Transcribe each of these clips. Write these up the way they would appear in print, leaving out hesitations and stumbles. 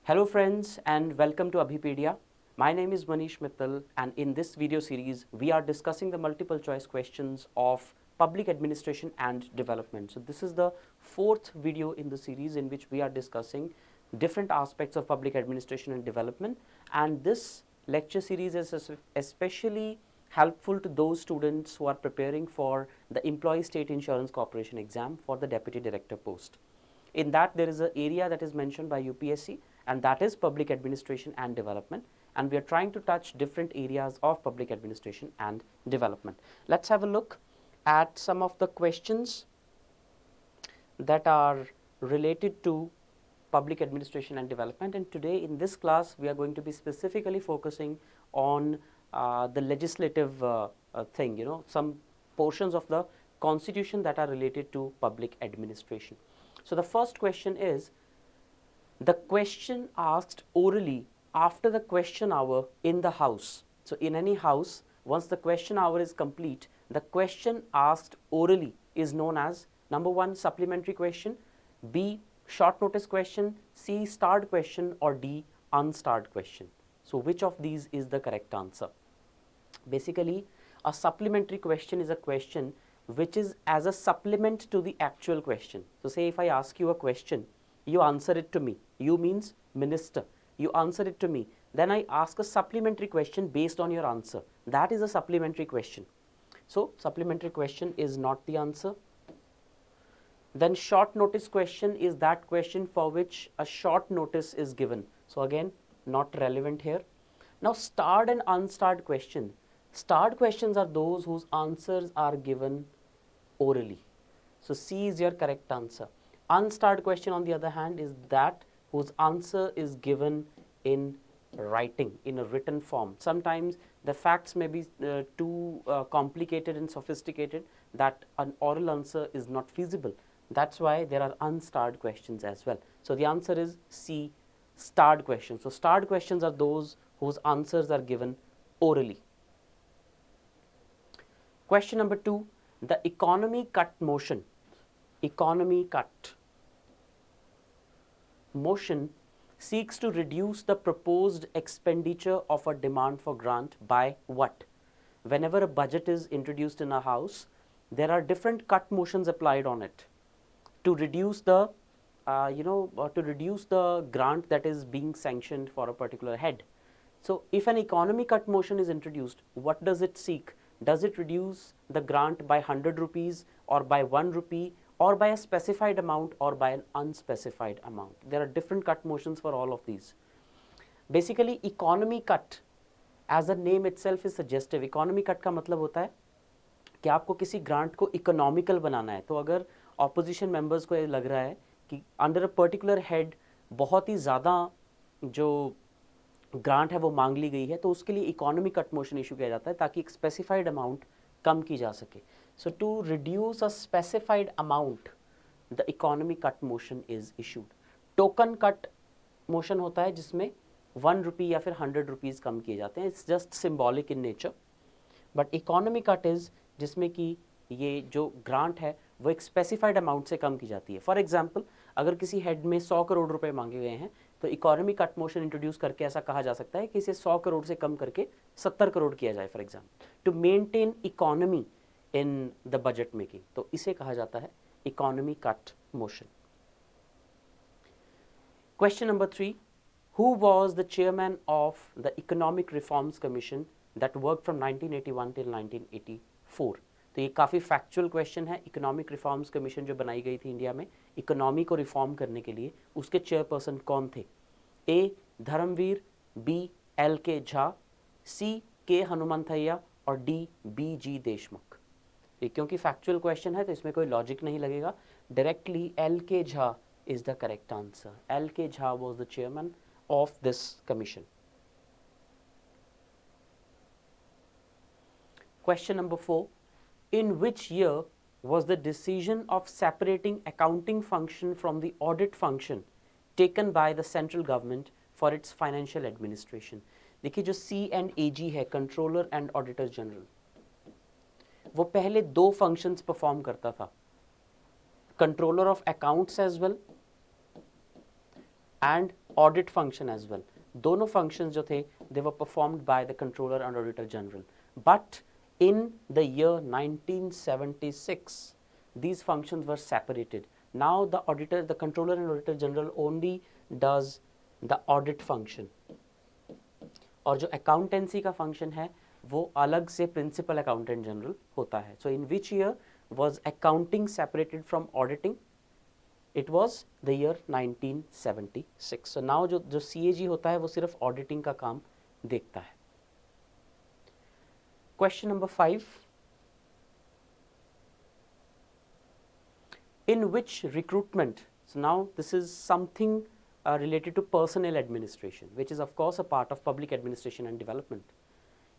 Hello friends and welcome to Abhipedia. My name is Manish and in this video series we are discussing the multiple choice questions of public administration and development. So this is the fourth video in the series in which we are discussing different aspects of public administration and development, and this lecture series is especially helpful to those students who are preparing for the Employee State Insurance Corporation exam for the Deputy Director post. In that there is an area that is mentioned by UPSC, and that is public administration and development, and we are trying to touch different areas of public administration and development. Let's have a look at some of the questions that are related to public administration and development, and today in this class we are going to be specifically focusing on the legislative thing, some portions of the constitution that are related to public administration. So the first question is the question asked orally after the question hour in the house. So in any house, once the question hour is complete, the question asked orally is known as number 1 supplementary question, B short notice question, C starred question, or D unstarred question. So which of these is the correct answer? Basically, a supplementary question is a question which is as a supplement to the actual question. So say if I ask you a question, you answer it to me. You means minister. You answer it to me. Then I ask a supplementary question based on your answer. That is a supplementary question. So supplementary question is not the answer. Then short notice question is that question for which a short notice is given. So again, not relevant here. Now starred and unstarred question. Starred questions are those whose answers are given orally. So C is your correct answer. Unstarred question on the other hand is that whose answer is given in writing, in a written form. Sometimes the facts may be too complicated and sophisticated that an oral answer is not feasible. That's why there are unstarred questions as well. So the answer is C, starred questions. So starred questions are those whose answers are given orally. Question number 2, the economy cut motion. Economy cut motion seeks to reduce the proposed expenditure of a demand for grant by what? Whenever a budget is introduced in a house, there are different cut motions applied on it to reduce the grant that is being sanctioned for a particular head. So if an economy cut motion is introduced, what does it seek? Does it reduce the grant by 100 rupees or by 1 rupee or by a specified amount or by an unspecified amount? There are different cut motions for all of these. Basically economy cut as the name itself is suggestive. Economy cut का मतलब होता है कि आपको किसी grant को economical बनाना है. तो अगर ऑपोजिशन मेंबर्स को ये लग रहा है कि अंडर अ पर्टिकुलर हेड बहुत ही ज़्यादा जो ग्रांट है वो मांग ली गई है, तो उसके लिए इकोनॉमी कट मोशन इशू किया जाता है ताकि एक स्पेसिफाइड अमाउंट कम की जा सके. So to reduce a specified amount the economy cut motion is issued. Token cut motion होता है जिसमें 1 रुपी या फिर 100 रुपीज़ कम किए जाते हैं. It's just symbolic in nature. But economy cut is जिसमें कि ये जो ग्रांट है वो एक स्पेसिफाइड अमाउंट से कम की जाती है. फॉर एग्जांपल, अगर किसी हेड में 100 करोड़ रुपए मांगे गए हैं तो इकोनॉमी कट मोशन इंट्रोड्यूस करके ऐसा कहा जा सकता है कि इसे 100 करोड़ से कम करके 70 करोड़ किया जाए, for example, to maintain economy in the budget making. तो इसे कहा जाता है economy cut motion. Question number 3, who was the chairman of the economic reforms commission that work from 1981 till 1984. तो ये काफ़ी फैक्चुअल क्वेश्चन है. इकोनॉमिक रिफॉर्म्स कमीशन जो बनाई गई थी इंडिया में इकोनॉमी को रिफॉर्म करने के लिए, उसके चेयरपर्सन कौन थे? ए Dharmveer, B L K Jha, सी के हनुमंथैया, और डी बी जी देशमुख. ये क्योंकि फैक्चुअल क्वेश्चन है तो इसमें कोई लॉजिक नहीं लगेगा. Directly L K Jha is the correct answer. L K Jha was the chairman of this commission. Question number 4, in which year was the decision of separating accounting function from the audit function taken by the central government for its financial administration? देखिए जो C&AG है, controller and auditor general, वो पहले 2 functions perform करता था, controller of accounts as well and audit function as well. दोनों फंक्शंस जो थे they were performed by the controller and auditor general. But in the year 1976 these functions were separated. Now the controller and auditor general only does the audit function, और जो accountancy का function है वो अलग से principal accountant general होता है. So in which year was accounting separated from auditing? It was the year 1976. So now जो CAG होता है वो सिर्फ auditing का काम देखता है. Question number 5. In which recruitment, so now this is something related to personnel administration, which is of course a part of public administration and development.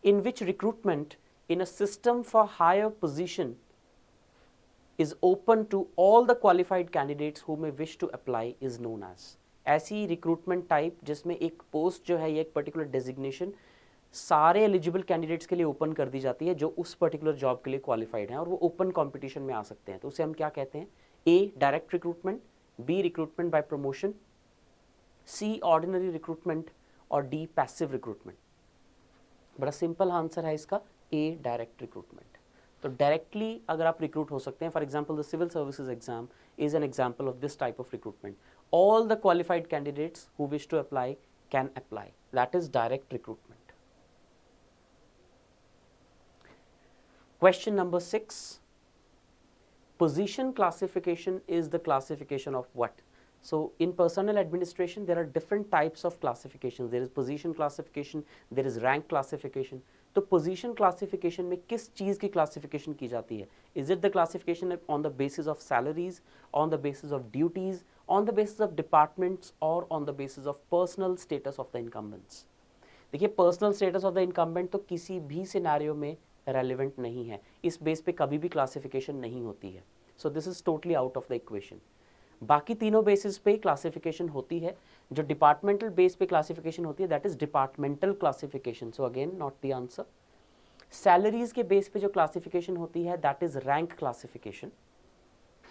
In which recruitment in a system for higher position is open to all the qualified candidates who may wish to apply is known as. ऐसी recruitment type जिसमें एक post जो है ये एक particular designation सारे eligible candidates के लिए ओपन कर दी जाती है जो उस पर्टिकुलर जॉब के लिए क्वालिफाइड हैं और वो ओपन कंपटीशन में आ सकते हैं. तो उसे हम क्या कहते हैं? A direct recruitment, B recruitment by promotion, C ordinary recruitment और डी पैसिव रिक्रूटमेंट. बड़ा सिंपल आंसर है इसका, ए डायरेक्ट रिक्रूटमेंट. तो डायरेक्टली अगर आप रिक्रूट हो सकते हैं, for example the civil services exam is an example of this type of recruitment. All the qualified candidates who wish to apply can apply. That is direct recruitment. Question number 6. Position classification is the classification of what? So in personnel administration there are different types of classifications. There is position classification, there is rank classification. तो position classification में किस चीज़ की classification की जाती है? Is it the classification on the basis of salaries, on the basis of duties, on the basis of departments or on the basis of personal status of the incumbents? देखिए personal status of the incumbent तो किसी भी scenario में relevant नहीं है, इस base पे कभी भी क्लासिफिकेशन नहीं होती है. So this is totally out of the equation. बाकी तीनों बेसिस पे क्लासिफिकेशन होती है. जो डिपार्टमेंटल बेस पे क्लासिफिकेशन होती है that is departmental classification. So again not the answer. Salaries के बेस पे जो क्लासिफिकेशन होती है that is rank classification.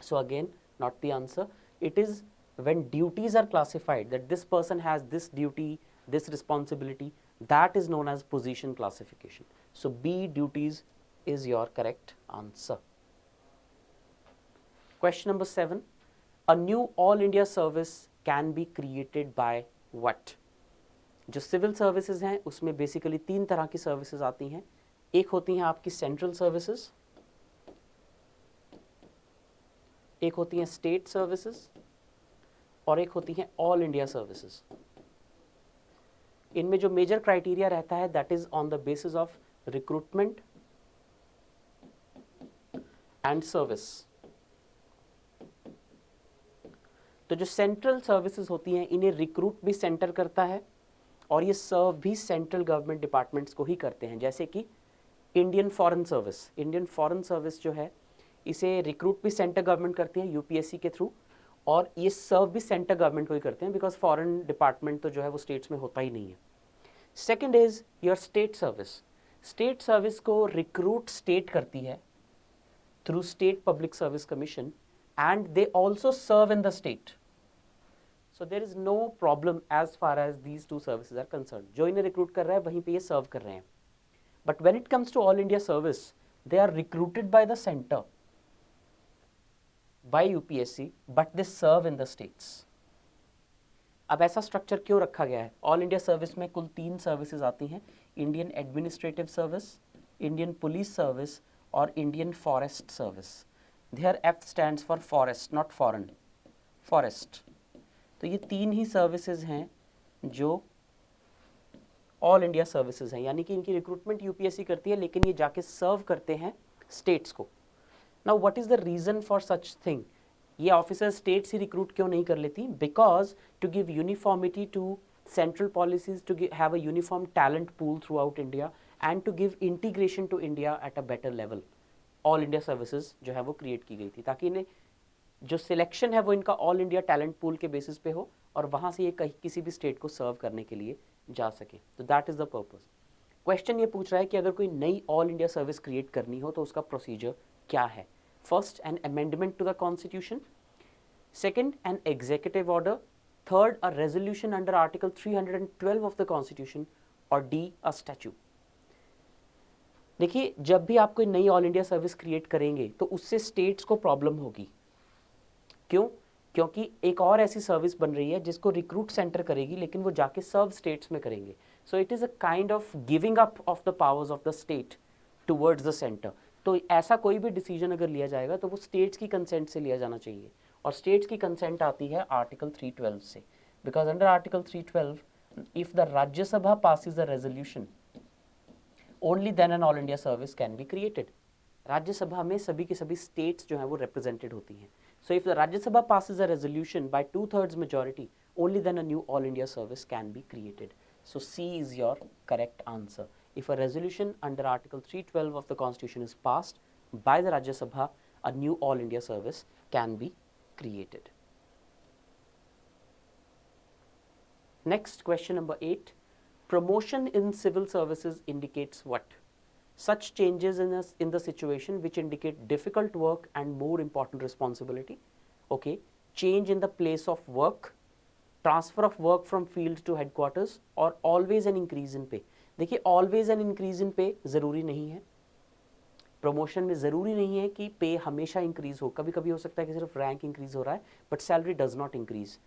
So again not the answer. It is when duties are classified that this person has this duty, this responsibility, that is known as position classification. So B, duties is your correct answer. Question number 7. A new all India service can be created by what? जो civil services हैं उसमें basically 3 तरह की services आती हैं. एक होती हैं आपकी सेंट्रल सर्विसेज, एक होती हैं स्टेट सर्विसेज और एक होती हैं ऑल इंडिया सर्विसेज. इनमें जो मेजर क्राइटेरिया रहता है that is on the basis of recruitment and service. तो जो सेंट्रल सर्विसेज होती हैं इन्हें रिक्रूट भी सेंटर करता है और ये सर्व भी सेंट्रल गवर्नमेंट डिपार्टमेंट्स को ही करते हैं. जैसे कि Indian foreign service, Indian foreign service जो है इसे रिक्रूट भी सेंटर गवर्नमेंट करती है यूपीएससी के थ्रू और ये सर्व भी सेंटर गवर्नमेंट को ही करते हैं बिकॉज फॉरेन डिपार्टमेंट तो जो है वो स्टेट्स में होता ही नहीं है. Second is your state service. State service को रिक्रूट स्टेट करती है through state public service commission and they also serve in the state. So there is no problem as far as these two services are concern. जो इन्हें recruit कर रहा है वहीं पे ये सर्व कर रहे हैं. But when it comes to all India service they are recruited by the centre by UPSC but they serve in the states. अब ऐसा स्ट्रक्चर क्यों रखा गया है? ऑल इंडिया सर्विस में कुल 3 सर्विसेज आती हैं, Indian administrative service, Indian police service और Indian forest service. There F stands for forest not foreign, forest. तो ये 3 ही सर्विसेज हैं जो ऑल इंडिया सर्विसेज हैं, यानी कि इनकी रिक्रूटमेंट यूपीएससी करती है लेकिन ये जाके सर्व करते हैं स्टेट्स को. Now what is the reason for such thing? ये ऑफिसर्स स्टेट से रिक्रूट क्यों नहीं कर लेती? Because to give uniformity to central policies, to have a uniform talent pool throughout India and to give integration to India at a better level. All India services जो है वो create की गई थी ताकि इन्हें जो सिलेक्शन है वो इनका ऑल इंडिया टैलेंट पूल के बेसिस पे हो और वहाँ से ये कहीं किसी भी स्टेट को सर्व करने के लिए जा सके. तो that is the purpose. Question ये पूछ रहा है कि अगर कोई नई ऑल इंडिया सर्विस क्रिएट करनी हो तो उसका प्रोसीजर क्या है? First, an amendment to the constitution. Second, an executive order. third, a resolution under Article 312 of the Constitution, or D, a statute? देखिए, जब भी आप कोई नई ऑल इंडिया सर्विस क्रिएट करेंगे तो उससे स्टेट्स को प्रॉब्लम होगी। क्यों? क्योंकि एक और ऐसी सर्विस बन रही है जिसको रिक्रूट सेंटर करेगी, लेकिन वो जाके सर्व स्टेट्स में करेंगे। So it is a kind of giving up of the powers of the state towards the centre. तो ऐसा कोई भी डिसीजन अगर लिया जाएगा तो वो स्टेट्स की कंसेंट से लिया जाना चाहिए, और स्टेट्स की कंसेंट आती है आर्टिकल 312 से, because under article 312 if the Rajya Sabha passes a resolution, only then an all India service can be created. Rajya Sabha में सभी के सभी स्टेट्स जो हैं वो रिप्रेजेंटेड होती हैं। So if the Rajya Sabha passes a resolution by 2/3 majority, only then a new all India service can be created. So C is your correct answer. If a resolution under Article 312 of the Constitution is passed by the Rajya Sabha, a new all India service can be created. Next, question number 8. Promotion in civil services indicates what? Such changes in the situation which indicate difficult work and more important responsibility. Okay, change in the place of work, transfer of work from field to headquarters, or always an increase in pay. देखिए, always an increase in pay ज़रूरी नहीं है। Promotion में ज़रूरी नहीं है कि पे हमेशा इंक्रीज हो, कभी कभी हो सकता है कि सिर्फ रैंक इंक्रीज हो रहा है but salary does not increase.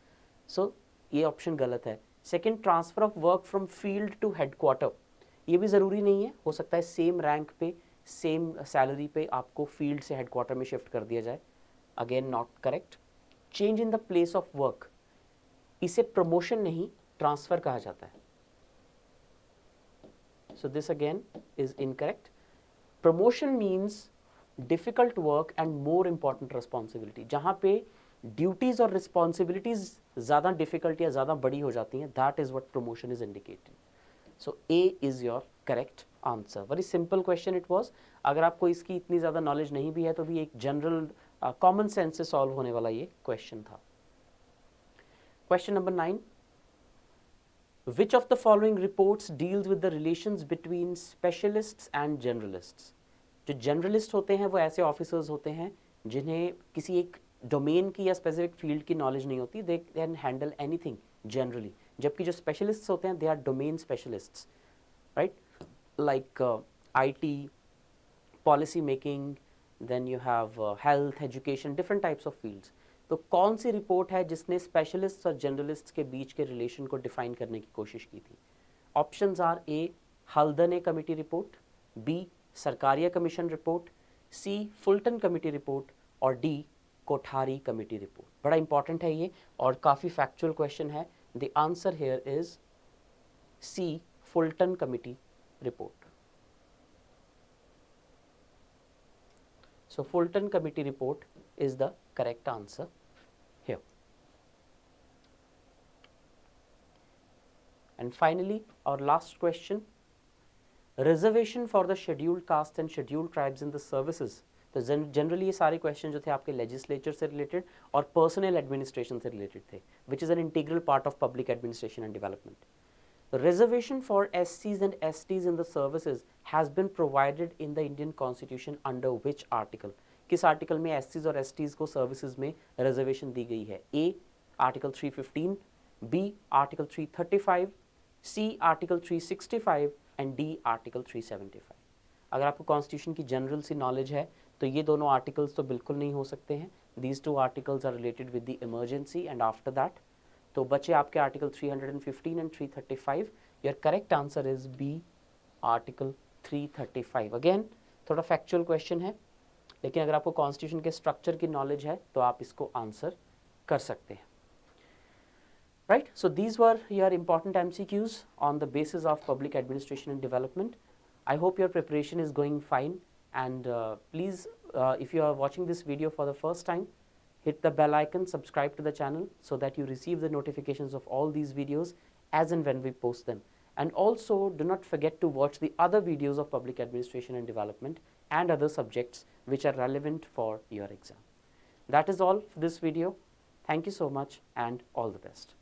So ये ऑप्शन गलत है। Second, transfer of work from field to headquarter, ये भी ज़रूरी नहीं है, हो सकता है सेम रैंक पे सेम सैलरी पे आपको फील्ड से हेडक्वार्टर में शिफ्ट कर दिया जाए, again not correct. Change in the place of work, इसे प्रमोशन नहीं ट्रांसफर कहा जाता है, so this again is incorrect. Promotion means difficult work and more important responsibility, जहाँ पे ड्यूटीज और रिस्पॉन्सिबिलिटीज ज़्यादा डिफिकल्ट या ज़्यादा बड़ी हो जाती हैं, that is what promotion is indicated. So A is your correct answer. Very simple question it was. अगर आपको इसकी इतनी ज़्यादा नॉलेज नहीं भी है तो भी एक जनरल कॉमन सेंस से सॉल्व होने वाला ये क्वेश्चन था। Question number 9, which of the following reports deals with the relations between specialists and generalists? जो जनरलिस्ट होते हैं वो ऐसे ऑफिसर्स होते हैं जिन्हें किसी एक डोमेन की या स्पेसिफिक फील्ड की नॉलेज नहीं होती, they can handle anything generally, जबकि जो स्पेशलिस्ट्स होते हैं they are domain specialists, right, like IT, policy making, then you have health, education, different types of fields. तो कौन सी रिपोर्ट है जिसने स्पेशलिस्ट्स और जनरलिस्ट्स के बीच के रिलेशन को डिफाइन करने की कोशिश की थी? Options are A Haldane committee report, B Sarkaria commission report, C Fulton committee report, और डी कोठारी कमेटी रिपोर्ट। बड़ा इंपॉर्टेंट है ये और काफ़ी फैक्चुअल क्वेश्चन है। The answer here is C Fulton committee report. So Fulton Committee report is the correct answer here. And finally, our last question, reservation for the scheduled caste and scheduled tribes in the services. तो generally ये सारे question जो थे आपके legislature से related और personal administration से related थे, which is an integral part of public administration and development. The reservation for SCs and STs in the services has been provided in the Indian Constitution under which article? किस article में SCs और STs को services में reservation दी गई है? A article 315, B article 335, C article 365 and D article 375. अगर आपको constitution की जनरल सी नॉलेज है तो ये दोनों आर्टिकल्स तो बिल्कुल नहीं हो सकते हैं. These two articles are related with the emergency and after that तो बचे आपके article 315 and 335. Your correct answer is B article 335. Again थोड़ा फैक्चुअल क्वेश्चन है लेकिन अगर आपको कॉन्स्टिट्यूशन के स्ट्रक्चर की नॉलेज है तो आप इसको आंसर कर सकते हैं. Right, so these were your important MCQs on the basis of public administration and development. I hope your preparation is going fine and please if you are watching this video for the first time, hit the bell icon, subscribe to the channel so that you receive the notifications of all these videos as and when we post them. And also do not forget to watch the other videos of public administration and development and other subjects which are relevant for your exam. That is all for this video. Thank you so much and all the best.